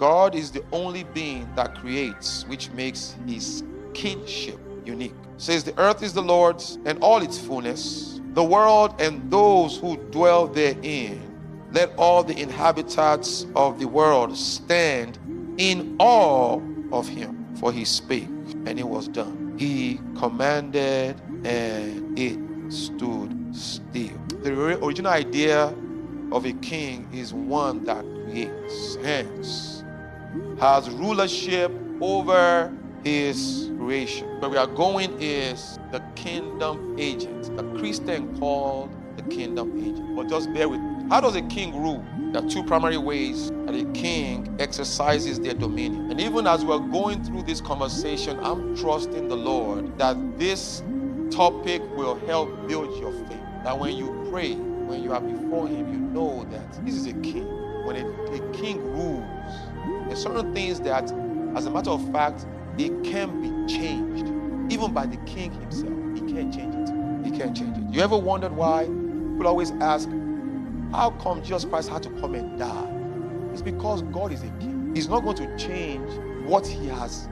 God is the only being that creates, which makes his kingship unique. It says the earth is the Lord's and all its fullness, the world and those who dwell therein. Let all the inhabitants of the world stand in awe of him. For he spake, and it was done. He commanded, and it stood still. The original idea of a king is one that creates, hence has rulership over his creation. Where we are going is the kingdom agent, the Christian called the kingdom agent. But just bear with me. How does a king rule? There are two primary ways that a king exercises their dominion. And even as we're going through this conversation, I'm trusting the Lord that this topic will help build your faith. That when you pray, when you are before him, you know that this is a king. When a king rules, there's certain things that, as a matter of fact, it can be changed. Even by the king himself, he can't change it. He can't change it. You ever wondered why? People always ask, how come Jesus Christ had to come and die? It's because God is a king. He's not going to change what he has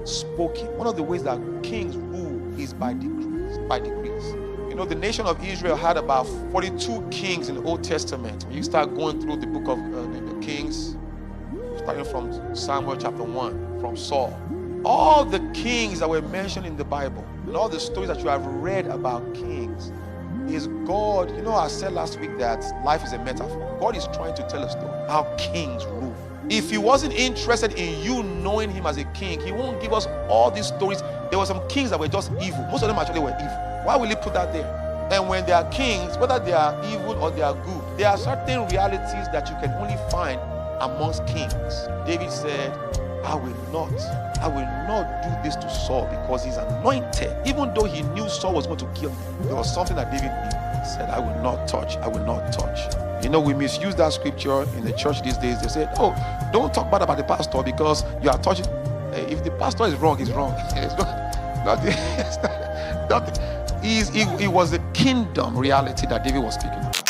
spoken. One of the ways that kings rule is by decrees. By decrees. You know, the nation of Israel had about 42 kings in the Old Testament. When you start going through the book of the Kings, starting from Samuel chapter 1, from Saul, all the kings that were mentioned in the Bible, and all the stories that you have read about kings, is God. You know, I said last week that life is a metaphor. God is trying to tell a story how kings rule. If he wasn't interested in you knowing him as a king, he won't give us all these stories. There were some kings that were just evil. Most of them actually were evil. Why will he put that there? And when they are kings, whether they are evil or they are good, there are certain realities that you can only find amongst kings. David said, I will not do this to Saul because he's anointed. Even though he knew Saul was going to kill him, there was something that David knew. He said, I will not touch. You know, we misuse that scripture in the church these days. They say, oh, don't talk bad about the pastor because you are touching. If the pastor is wrong, he's wrong. It was the kingdom reality that David was speaking of.